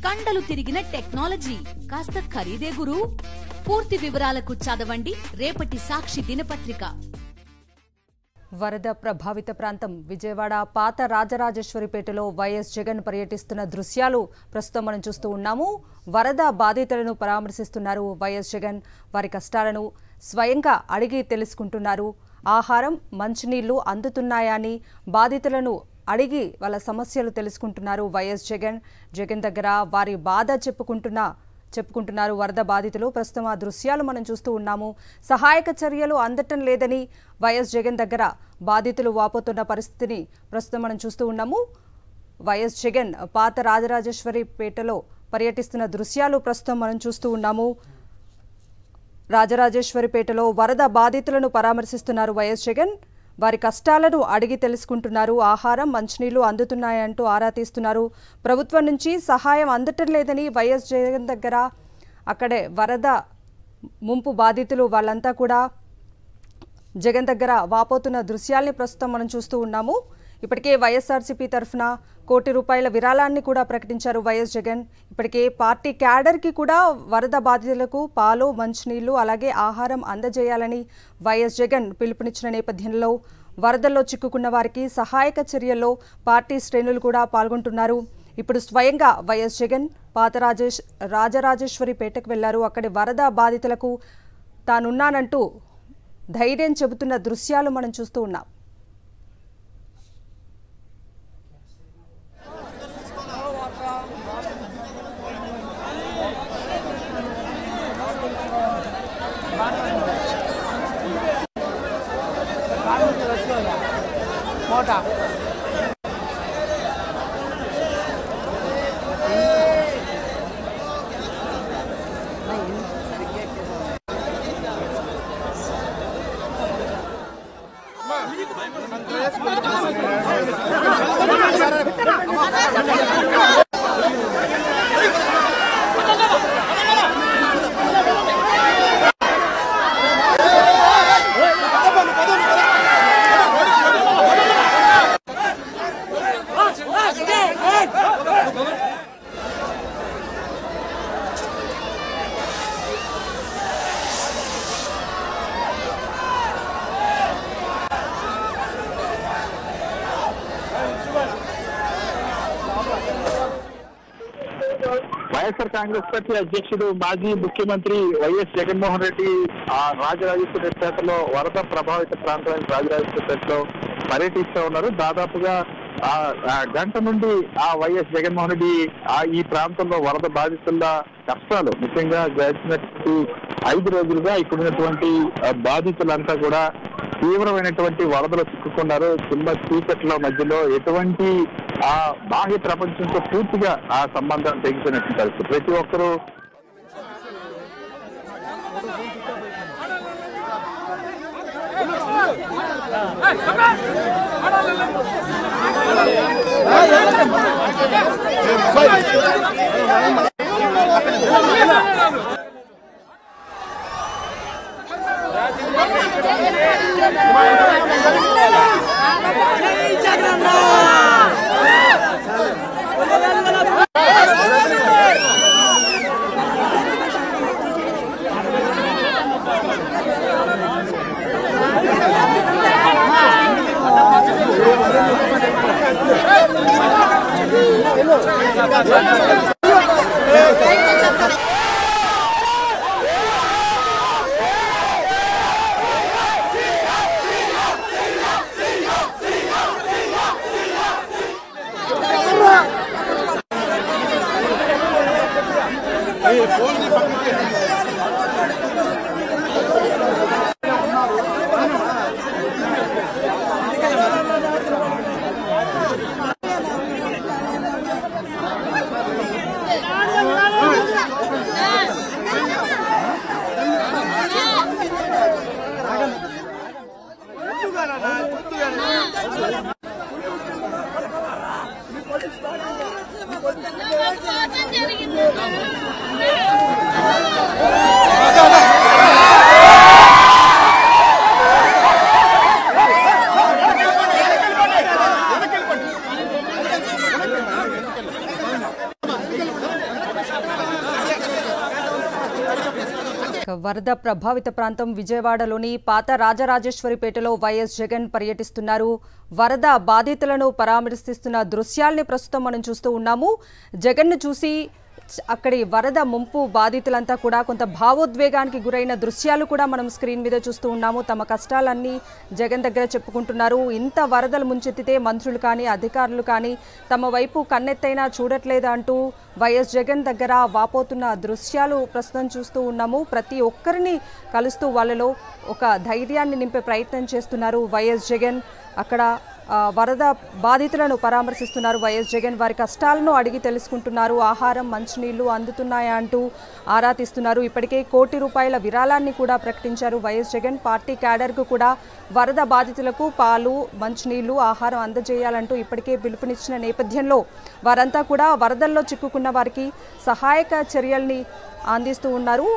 కండలు తిరిగిన టెక్నాలజీ కాస్త ఖరీదే గురు. పూర్తి వివరాలకు చదవండి రేపటి సాక్షి దినపత్రిక. వరద ప్రభావిత ప్రాంతం విజయవాడ పాత రాజరాజేశ్వరిపేటలో వైఎస్ జగన్ పర్యటిస్తున్న దృశ్యాలు ప్రస్తుతం మనం చూస్తూ ఉన్నాము. వరద బాధితులను పరామర్శిస్తున్నారు వైఎస్ జగన్. వారి కష్టాలను స్వయంగా అడిగి తెలుసుకుంటున్నారు. ఆహారం, మంచినీళ్లు అందుతున్నాయా అని బాధితులను అడిగి వాళ్ళ సమస్యలు తెలుసుకుంటున్నారు వైఎస్ జగన్. జగన్ దగ్గర వారి బాధ చెప్పుకుంటున్నారు వరద బాధితులు. ప్రస్తుతం ఆ దృశ్యాలు మనం చూస్తూ ఉన్నాము. సహాయక చర్యలు అందటం లేదని వైఎస్ జగన్ దగ్గర బాధితులు వాపోతున్న పరిస్థితిని ప్రస్తుతం మనం చూస్తూ ఉన్నాము. వైఎస్ జగన్ పాత రాజరాజేశ్వరిపేటలో పర్యటిస్తున్న దృశ్యాలు ప్రస్తుతం మనం చూస్తూ ఉన్నాము. రాజరాజేశ్వరిపేటలో వరద బాధితులను పరామర్శిస్తున్నారు వైఎస్ జగన్. వారి కష్టాలను అడిగి తెలుసుకుంటున్నారు. ఆహారం, మంచినీళ్లు అందుతున్నాయంటూ ఆరా తీస్తున్నారు. ప్రభుత్వం నుంచి సహాయం అందటం లేదని వైఎస్ జగన్ దగ్గర అక్కడే వరద ముంపు బాధితులు వాళ్ళంతా కూడా జగన్ దగ్గర వాపోతున్న దృశ్యాల్ని ప్రస్తుతం మనం చూస్తూ ఉన్నాము. ఇప్పటికే వైఎస్ఆర్సీపీ తరఫున ₹1 విరాళాన్ని కూడా ప్రకటించారు వైఎస్ జగన్. ఇప్పటికే పార్టీ క్యాడర్కి కూడా వరద బాధితులకు పాలు, మంచినీళ్లు అలాగే ఆహారం అందజేయాలని వైఎస్ జగన్ పిలుపునిచ్చిన నేపథ్యంలో వరదల్లో చిక్కుకున్న వారికి సహాయక చర్యల్లో పార్టీ శ్రేణులు కూడా పాల్గొంటున్నారు. ఇప్పుడు స్వయంగా వైఎస్ జగన్ పాత రాజరాజేశ్వరిపేటకు వెళ్లారు. అక్కడి వరద బాధితులకు తానున్నానంటూ ధైర్యం చెబుతున్న దృశ్యాలు మనం చూస్తూ ఉన్నాం. వైఎస్ఆర్ కాంగ్రెస్ పార్టీ అధ్యక్షుడు మాజీ ముఖ్యమంత్రి వైఎస్ జగన్మోహన్ రెడ్డి రాజరాజేశ్వరిపేటలో వరద ప్రభావిత ప్రాంతమైన రాజరాజేశ్వరిపేటలో పర్యటిస్తూ ఉన్నారు. దాదాపుగా గంట నుండి వైఎస్ జగన్మోహన్ రెడ్డి ఈ ప్రాంతంలో వరద బాధితుల కష్టాలు, ముఖ్యంగా గడిచినటువంటి 5 రోజులుగా ఇక్కడ ఉన్నటువంటి బాధితులంతా కూడా తీవ్రమైనటువంటి వరదలు చిక్కుకున్నారు. చిన్న చీకట్ల మధ్యలో ఎటువంటి బాహ్య ప్రపంచంతో పూర్తిగా ఆ సంబంధం తెగిపోయినట్టు పరిస్థితి. ప్రతి ఒక్కరూ వరద ప్రభావిత ప్రాంతం విజయవాడలోని పాత రాజరాజేశ్వరిపేటలో వైఎస్ జగన్ పర్యటిస్తున్నారు. వరద బాధితులను పరామర్శిస్తున్న దృశ్యాల్ని ప్రస్తుతం మనం చూస్తూ ఉన్నాము. జగన్ను చూసి అక్కడి వరద ముంపు బాధితులంతా కూడా కొంత భావోద్వేగానికి గురైన దృశ్యాలు కూడా మనం స్క్రీన్ మీద చూస్తూ ఉన్నాము. తమ కష్టాలన్నీ జగన్ దగ్గర చెప్పుకుంటున్నారు. ఇంత వరదలు ముంచెత్తితే మంత్రులు కానీ అధికారులు కానీ తమ వైపు కన్నెత్తైనా చూడట్లేదా అంటూ వైఎస్ జగన్ దగ్గర వాపోతున్న దృశ్యాలు ప్రస్తుతం చూస్తూ ఉన్నాము. ప్రతి ఒక్కరిని కలుస్తూ వాళ్ళలో ఒక ధైర్యాన్ని నింపే ప్రయత్నం చేస్తున్నారు వైఎస్ జగన్. అక్కడ వరద బాధితులను పరామర్శిస్తున్నారు వైఎస్ జగన్. వారి కష్టాలను అడిగి తెలుసుకుంటున్నారు. ఆహారం, మంచినీళ్లు అందుతున్నాయా అంటూ ఆరా తీస్తున్నారు. ఇప్పటికే ₹1,00,00,000 విరాళాన్ని కూడా ప్రకటించారు వైఎస్ జగన్. పార్టీ క్యాడర్కు కూడా వరద బాధితులకు పాలు, మంచినీళ్లు, ఆహారం అందజేయాలంటూ ఇప్పటికే పిలుపునిచ్చిన నేపథ్యంలో వారంతా కూడా వరదల్లో చిక్కుకున్న వారికి సహాయక చర్యల్ని అందిస్తూ ఉన్నారు.